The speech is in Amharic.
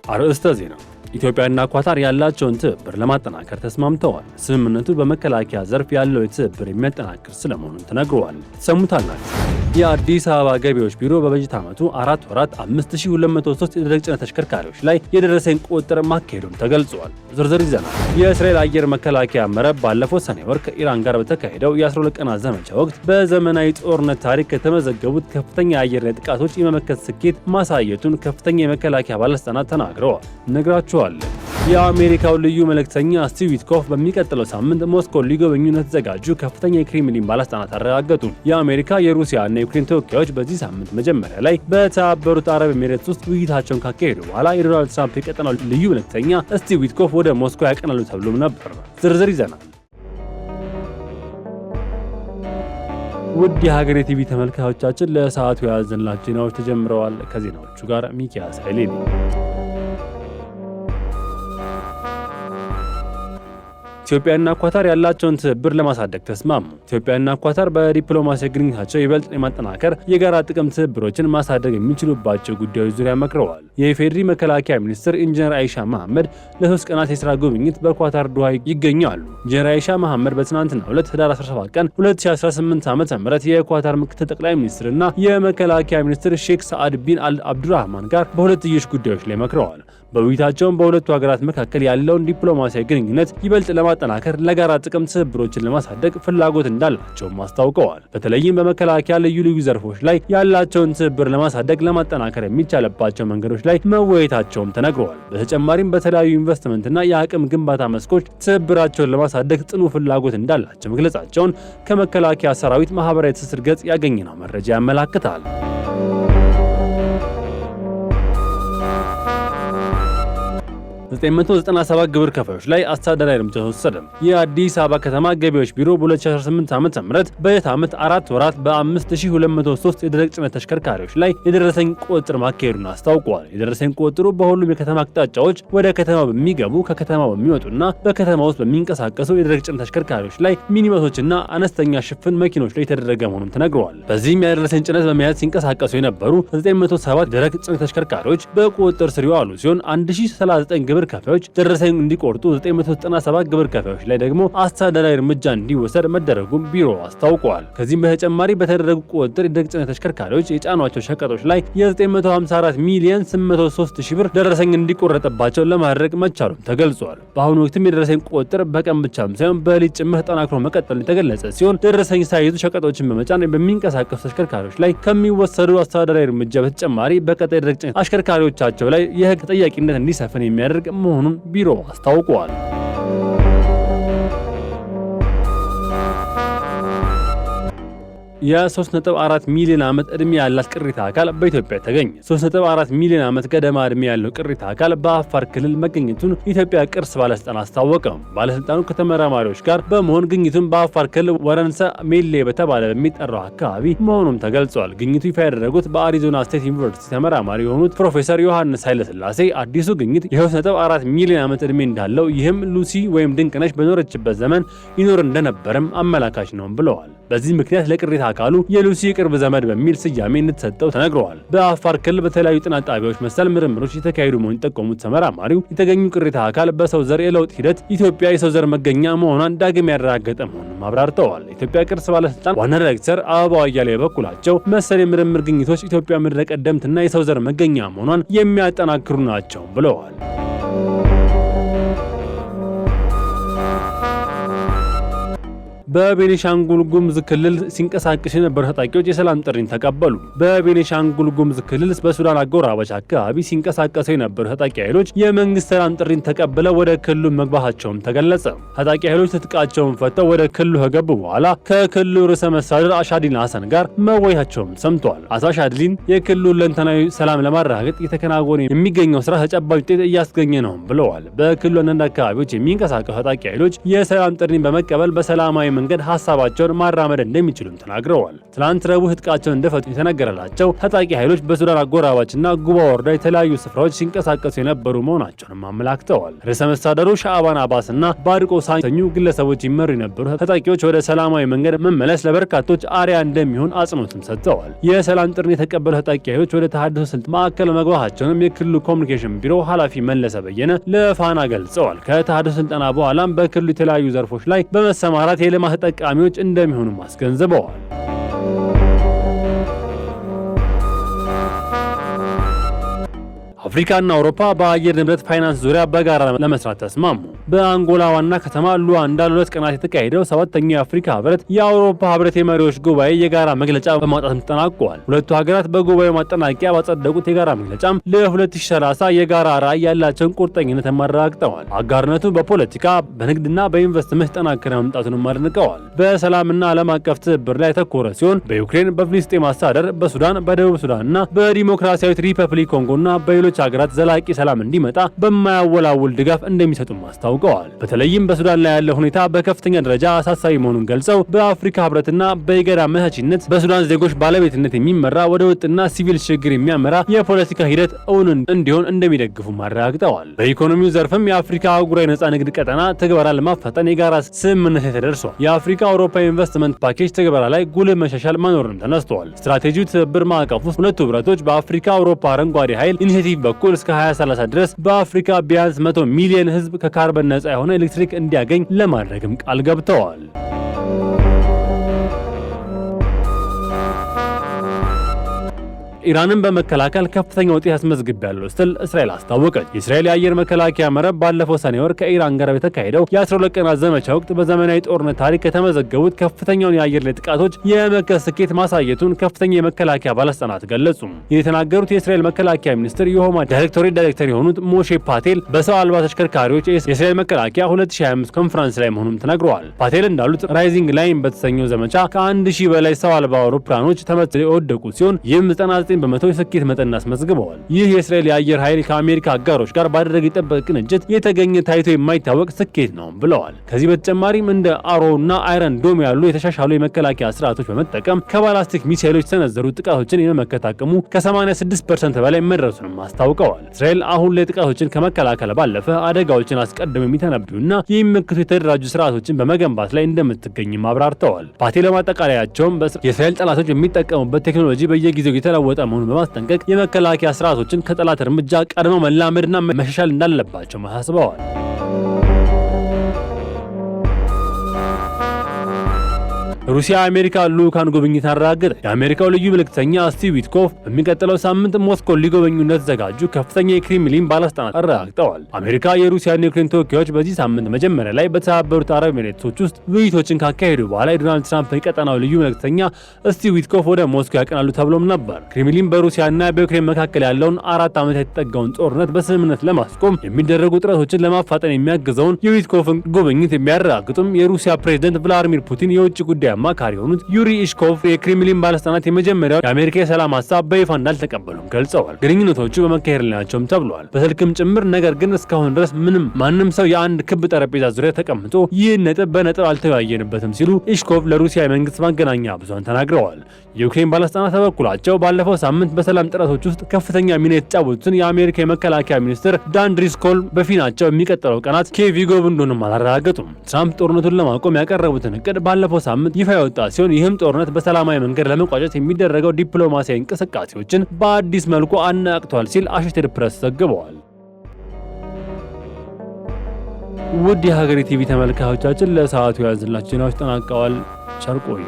አርዕስተ ዜና። ኢትዮጵያና ኳታር ያላቸውን ትብብር ለማጠናከር ተስማምተዋል። ስምምነቱ በመከላከያ ዘርፍ ያለው ትብብር የሚያጠናክር ስለመሆኑ ተነግሯል። ሰሙታላችሁ። የአዲስ አበባ ገቢዎች ቢሮ በበጀት ዓመቱ 4 ወራት 5203 የደረቅ ጭነት ተሽከርካሪዎች ላይ የደረሰኝ ቁጥጥር ማካሄዱን ተገልጿል። ዝርዝር ይዘናል። የእስራኤል አየር መከላከያ መረብ ባለፈው ሰኔ ወር ከኢራን ጋር በተካሄደው የ12 ቀናት ዘመቻ ወቅት በዘመናዊ ጦርነት ታሪክ ከተመዘገቡት ከፍተኛ የአየር ላይ ጥቃቶች የመመከት ስኬት ማሳየቱን ከፍተኛ የመከላከያ ባለስልጣናት ተናግረዋል። ነግራችኋለን። የአሜሪካው ልዩ መልእክተኛ ስቲቭ ዊትኮፍ በሚቀጥለው ሳምንት ሞስኮ ሊጎበኙ እንደተዘጋጁ ከፍተኛ የክሬምሊን ባለስልጣናት አረጋገጡ። የአሜሪካ የሩሲያና የዩክሬን ተወካዮች በዚህ ሳምንት መጀመሪያ ላይ በተባበሩት አረብ ኤሚሬትስ ውስጥ ውይይታቸውን ካካሄዱ በኋላ የዶናልድ ትራምፕ የቀጠናው ልዩ መልእክተኛ ስቲቭ ዊትኮፍ ወደ ሞስኮ ያቀናሉ ተብሎም ነበር። ዝርዝር ይዘናል። ውድ የሀገሬ ቲቪ ተመልካቾቻችን ለሰዓቱ የያዝንላችሁ ዜናዎች ተጀምረዋል። ከዜናዎቹ ጋር ሚኪያስ ኃይሌ ነኝ። ኢትዮጵያና ኳታር ያላቸውን ትብብር ለማሳደግ ተስማሙ። ኢትዮጵያና ኳታር በዲፕሎማሲያዊ ግንኙነታቸው ይበልጥ የማጠናከር የጋራ ጥቅም ትብብሮችን ማሳደግ የሚችሉባቸው ጉዳዮች ዙሪያ መክረዋል። የኢፌዴሪ መከላከያ ሚኒስትር ኢንጂነር አይሻ መሐመድ ለ3 ቀናት የሥራ ጉብኝት በኳታር ዶሃ ይገኛሉ። ኢንጂነር አይሻ መሐመድ በትናንትናው ዕለት ህዳር 17 ቀን 2018 ዓ.ም የኳታር ምክትል ጠቅላይ ሚኒስትርና የመከላከያ ሚኒስትር ሼክ ሰዓድ ቢን አብዱራህማን ጋር በሁለትዮሽ ጉዳዮች ላይ መክረዋል። በውይይታቸውም በሁለቱ ሀገራት መካከል ያለውን ዲፕሎማሲያዊ ግንኙነት ይበልጥ ለማጠናከር ለጋራ ጥቅም ትብብሮችን ለማሳደግ ፍላጎት እንዳላቸውም አስታውቀዋል። በተለይም በመከላከያ ልዩ ዘርፎች ላይ ያላቸውን ትብብር ለማጠናከር የሚቻልባቸው መንገዶች ላይ መወያየታቸውም ተነግረዋል። በተጨማሪም በተለያዩ ኢንቨስትመንትና የአቅም ግንባታ መስኮች ትብብራቸውን ለማሳደግ ጽኑ ፍላጎት እንዳላቸው መግለጻቸውን ከመከላከያ ሰራዊት ማህበራዊ ትስስር ገጽ ያገኘነው መረጃ ያመላክታል። 997 ግብር ከፋዮች ላይ አስተዳደራዊ እርምጃ ተወሰደ። የአዲስ አበባ ከተማ ገቢዎች ቢሮ በ2018 ዓ.ም በጀት ዓመት 4 ወራት በ5203 የደረቅ ጭነት ተሽከርካሪዎች ላይ የደረሰኝ ቁጥጥር ማካሄዱን አስታውቋል። የደረሰኝ ቁጥጥሩ በሁሉም የከተማ አቅጣጫዎች ወደ ከተማ በሚገቡ ከከተማ በሚወጡና በከተማ ውስጥ በሚንቀሳቀሱ የደረቅ ጭነት ተሽከርካሪዎች ላይ ሚኒባሶችና አነስተኛ ሽፍን መኪኖች ላይ የተደረገ መሆኑን ተነግሯል። በዚህም የደረሰኝ ጭነት በመያዝ ሲንቀሳቀሱ የነበሩ 907 ደረቅ ጭነት ተሽከርካሪዎች በቁጥጥር ስር የዋሉ ሲሆን 1039 ግብር ከፋዮች ደረሰኝ እንዲቆርጡ 997 ግብር ከፋዮች ላይ ደግሞ አስተዳደራዊ እርምጃ እንዲወሰድ መደረጉም ቢሮ አስታውቋል። ከዚህም በተጨማሪ በተደረጉ ቁጥጥር የደረቅ ጭነት ተሽከርካሪዎች የጫኗቸው ሸቀጦች ላይ የ954 ሚሊዮን 803 ሺህ ብር ደረሰኝ እንዲቆረጥባቸው ለማድረግ መቻሉም ተገልጿል። በአሁኑ ወቅትም የደረሰኝ ቁጥጥር በቀን ብቻም ሳይሆን በሌሊት ጭምር ተጠናክሮ መቀጠሉ የተገለጸ ሲሆን ደረሰኝ ሳይዙ ሸቀጦችን በመጫን በሚንቀሳቀሱ ተሽከርካሪዎች ላይ ከሚወሰዱ አስተዳደራዊ እርምጃ በተጨማሪ በቀጣይ የደረቅ ጭነት አሽከርካሪዎቻቸው ላይ የህግ ተጠያቂነት እንዲሰፍን የሚያደርግ መሆኑን ቢሮ አስታውቋል። የ3.4 ሚሊዮን ዓመት ዕድሜ ያላት ቅሪተ አካል በኢትዮጵያ ተገኘ። 3.4 ሚሊዮን ዓመት ገደማ ዕድሜ ያለው ቅሪተ አካል በአፋር ክልል መገኘቱን ኢትዮጵያ ቅርስ ባለስልጣን አስታወቀ። ባለስልጣኑ ከተመራማሪዎች ጋር በመሆን ግኝቱን በአፋር ክልል ወረንሰ ሜሌ በተባለ በሚጠራው አካባቢ መሆኑም ተገልጿል። ግኝቱ ይፋ ያደረጉት በአሪዞና ስቴት ዩኒቨርሲቲ ተመራማሪ የሆኑት ፕሮፌሰር ዮሐንስ ኃይለሥላሴ አዲሱ ግኝት የ3.4 ሚሊዮን ዓመት ዕድሜ እንዳለው ይህም ሉሲ ወይም ድንቅነሽ በኖረችበት ዘመን ይኖር እንደነበረም አመላካች ነው ብለዋል። በዚህ ምክንያት ለቅሪተ አካሉ የሉሲ ቅርብ ዘመድ በሚል ስያሜ እንድትሰጠው ተነግረዋል። በአፋር ክልል በተለያዩ ጥናት ጣቢያዎች መሰል ምርምሮች የተካሄዱ መሆኑን የጠቆሙት ተመራማሪው የተገኙ ቅሪተ አካል በሰው ዘር የለውጥ ሂደት ኢትዮጵያ የሰው ዘር መገኛ መሆኗን ዳግም ያረጋገጠ መሆኑን አብራርተዋል። የኢትዮጵያ ቅርስ ባለስልጣን ዋና ዳይሬክተር አበባው አያሌው በበኩላቸው መሰል የምርምር ግኝቶች ኢትዮጵያ ምድረ ቀደምትና የሰው ዘር መገኛ መሆኗን የሚያጠናክሩ ናቸው ብለዋል። በቤኒሻንጉል ጉሙዝ ክልል ሲንቀሳቀሱ የነበሩ ታጣቂዎች የሰላም ጥሪን ተቀበሉ። በቤኒሻንጉል ጉሙዝ ክልል በሱዳን አጎራባች አካባቢ ሲንቀሳቀሱ የነበሩ ታጣቂ ኃይሎች የመንግስት ሰላም ጥሪን ተቀብለው ወደ ክልሉ መግባታቸውም ተገለጸ። ታጣቂ ኃይሎች ትጥቃቸውን ፈተው ወደ ክልሉ ከገቡ በኋላ ከክልሉ ርዕሰ መስተዳድር አሻዲን ሐሰን ጋር መወያየታቸውም ሰምቷል። አሻዲን የክልሉን ለንተናዊ ሰላም ለማረጋገጥ እየተከናወነ የሚገኘው ስራ ተጨባጭ ውጤት እያስገኘ ነው ብለዋል። በክልሉ አንዳንድ አካባቢዎች የሚንቀሳቀሱ ታጣቂ ኃይሎች የሰላም ጥሪን በመቀበል በሰላማዊ መንገድ ሀሳባቸውን ማራመድ እንደሚችሉም ተናግረዋል። ትላንት ረቡዕ ትጥቃቸውን እንደፈቱ የተነገረላቸው ታጣቂ ኃይሎች በሱዳን አጎራባችና ጉባ ወረዳ የተለያዩ ስፍራዎች ሲንቀሳቀሱ የነበሩ መሆናቸውንም አመላክተዋል። ርዕሰ መስተዳድሩ ሻዕባን አባስና ባድቆ ሳንተኙ ግለሰቦች ይመሩ የነበሩ ታጣቂዎች ወደ ሰላማዊ መንገድ መመለስ ለበርካቶች አርያ እንደሚሆን አጽንኦትም ሰጥተዋል። የሰላም ጥሪን የተቀበሉ ታጣቂ ኃይሎች ወደ ተሃድሶ ስልት ማዕከል መግባታቸውንም የክልሉ ኮሚኒኬሽን ቢሮ ኃላፊ መለሰ በየነ ለፋና ገልጸዋል። ከተሃድሶ ስልጠና በኋላም በክልሉ የተለያዩ ዘርፎች ላይ በመሰማራት የልማት ተጠቃሚዎች እንደሚሆኑም አስገንዝበዋል። አፍሪካና አውሮፓ በአየር ንብረት ፋይናንስ ዙሪያ በጋራ ለመስራት ተስማሙ። በአንጎላ ዋና ከተማ ሉዋንዳ ለ2 ቀናት የተካሄደው 7ኛው የአፍሪካ ህብረት የአውሮፓ ህብረት የመሪዎች ጉባኤ የጋራ መግለጫ በማውጣትም ተጠናቋል። ሁለቱ ሀገራት በጉባኤው ማጠናቂያ ባጸደቁት የጋራ መግለጫም ለ2030 የጋራ ራዕይ ያላቸውን ቁርጠኝነት አረጋግጠዋል። አጋርነቱ በፖለቲካ በንግድና በኢንቨስትመንት ጠናክሮ መምጣቱንም አድንቀዋል። በሰላምና ዓለም አቀፍ ትብብር ላይ ያተኮረ ሲሆን በዩክሬን፣ በፍልስጤም አስተዳደር፣ በሱዳን፣ በደቡብ ሱዳንና በዲሞክራሲያዊት ሪፐብሊክ ኮንጎና በሌሎች ሀገራት ዘላቂ ሰላም እንዲመጣ በማያወላውል ድጋፍ እንደሚሰጡም አስታውቀዋል። በተለይም በሱዳን ላይ ያለው ሁኔታ በከፍተኛ ደረጃ አሳሳቢ መሆኑን ገልጸው በአፍሪካ ህብረትና በኢጋድ አመቻችነት በሱዳን ዜጎች ባለቤትነት የሚመራ ወደ ወጥና ሲቪል ሽግግር የሚያመራ የፖለቲካ ሂደት እውን እንዲሆን እንደሚደግፉም አረጋግጠዋል። በኢኮኖሚው ዘርፍም የአፍሪካ አህጉራዊ ነጻ ንግድ ቀጠና ትግበራ ለማፋጠን የጋራ ስምምነት ተደርሷል። የአፍሪካ አውሮፓ ኢንቨስትመንት ፓኬጅ ትግበራ ላይ ጉልህ መሻሻል መኖሩን ተነስተዋል። ስትራቴጂው ትብብር ማዕቀፍ ውስጥ ሁለቱ ህብረቶች በአፍሪካ አውሮፓ አረንጓዴ ኃይል ኢኒሼቲቭ በኩል እስከ 2030 ድረስ በአፍሪካ ቢያንስ 100 ሚሊዮን ህዝብ ከካርበን ነጻ የሆነ ኤሌክትሪክ እንዲያገኝ ለማድረግም ቃል ገብተዋል። ኢራንን በመከላከል ከፍተኛ ውጤት አስመዝግቤያለሁ ስትል እስራኤል አስታወቀች። የእስራኤል የአየር መከላከያ መረብ ባለፈው ሰኔ ወር ከኢራን ጋር በተካሄደው የ12 ቀናት ዘመቻ ወቅት በዘመናዊ ጦርነት ታሪክ ከተመዘገቡት ከፍተኛውን የአየር ላይ ጥቃቶች የመከት ስኬት ማሳየቱን ከፍተኛ የመከላከያ ባለስልጣናት ገለጹ። የተናገሩት የእስራኤል መከላከያ ሚኒስትር የሆማ ዳይሬክቶሬት ዳይሬክተር የሆኑት ሞሼ ፓቴል በሰው አልባ ተሽከርካሪዎች የእስራኤል መከላከያ 2025 ኮንፈረንስ ላይ መሆኑን ተናግረዋል። ፓቴል እንዳሉት ራይዚንግ ላይን በተሰኘው ዘመቻ ከ1000 በላይ ሰው አልባ አውሮፕላኖች ተመትተው የወደቁ ሲሆን ይህም 99 በመቶ የስኬት መጠን አስመዝግበዋል። ይህ የእስራኤል የአየር ኃይል ከአሜሪካ አጋሮች ጋር ባደረገ የጠበቀ ቅንጅት የተገኘ ታይቶ የማይታወቅ ስኬት ነው ብለዋል። ከዚህ በተጨማሪም እንደ አሮና አይረን ዶም ያሉ የተሻሻሉ የመከላከያ ስርዓቶች በመጠቀም ከባላስቲክ ሚሳይሎች የተሰነዘሩ ጥቃቶችን የመመከት አቅሙ ከ86% በላይ መድረሱንም አስታውቀዋል። እስራኤል አሁን ላይ ጥቃቶችን ከመከላከል ባለፈ አደጋዎችን አስቀድመው የሚተነብዩና የሚመክቱ የተደራጁ ስርዓቶችን በመገንባት ላይ እንደምትገኝም አብራርተዋል። ፓቴል በማጠቃለያቸውም የእስራኤል ጠላቶች የሚጠቀሙበት ቴክኖሎጂ በየጊዜው የተለወጠ መሆኑን በማስጠንቀቅ የመከላከያ ስርዓቶችን ከጠላት እርምጃ ቀድመው መላመድና መሻሻል እንዳለባቸው አሳስበዋል። ሩሲያ አሜሪካ ልዑካን ጉብኝት አረጋገጠ። የአሜሪካው ልዩ መልእክተኛ ስቲቭ ዊትኮፍ በሚቀጥለው ሳምንት ሞስኮ ሊጎበኙ እንደተዘጋጁ ከፍተኛ የክሬምሊን ባለስልጣናት አረጋግጠዋል። አሜሪካ የሩሲያና የዩክሬን ተወካዮች በዚህ ሳምንት መጀመሪያ ላይ በተባበሩት አረብ ኤሚሬቶች ውስጥ ውይይቶችን ካካሄዱ በኋላ የዶናልድ ትራምፕ የቀጠናው ልዩ መልእክተኛ ስቲቭ ዊትኮፍ ወደ ሞስኮ ያቀናሉ ተብሎም ነበር። ክሬምሊን በሩሲያና በዩክሬን መካከል ያለውን 4 ዓመት የተጠጋውን ጦርነት በስምምነት ለማስቆም የሚደረጉ ጥረቶችን ለማፋጠን የሚያግዘውን የዊትኮፍን ጉብኝት የሚያረጋግጡም የሩሲያ ፕሬዝዳንት ቭላዲሚር ፑቲን የውጭ ጉዳይ አማካሪ የሆኑት ዩሪ ኢሽኮቭ የክሬምሊን ባለስልጣናት የመጀመሪያው የአሜሪካ የሰላም ሀሳብ በይፋ እንዳልተቀበሉም ገልጸዋል። ግንኙነቶቹ በመካሄድ ላይ ናቸውም ተብሏል፣ በስልክም ጭምር። ነገር ግን እስካሁን ድረስ ማንም ሰው የአንድ ክብ ጠረጴዛ ዙሪያ ተቀምጦ ይህን ነጥብ በነጥብ አልተወያየንበትም ሲሉ ኢሽኮቭ ለሩሲያ የመንግስት ማገናኛ ብዙሃን ተናግረዋል። የዩክሬን ባለስልጣናት በበኩላቸው ባለፈው ሳምንት በሰላም ጥረቶች ውስጥ ከፍተኛ ሚና የተጫወቱትን የአሜሪካ የመከላከያ ሚኒስትር ዳን ድሪስኮል በፊናቸው የሚቀጥለው ቀናት ኪየቭ ይገቡ እንደሆነም አላረጋገጡም። ትራምፕ ጦርነቱን ለማቆም ያቀረቡትን እቅድ ባለፈው ሳምንት ይፋ ያወጣ ሲሆን ይህም ጦርነት በሰላማዊ መንገድ ለመቋጨት የሚደረገው ዲፕሎማሲያዊ እንቅስቃሴዎችን በአዲስ መልኩ አናቅቷል ሲል አሶሼትድ ፕሬስ ዘግበዋል። ውድ የሀገሬ ቲቪ ተመልካቾቻችን ለሰዓቱ ያዝንላችሁ ዜናዎች ተጠናቀዋል። ቸር ቆዩ።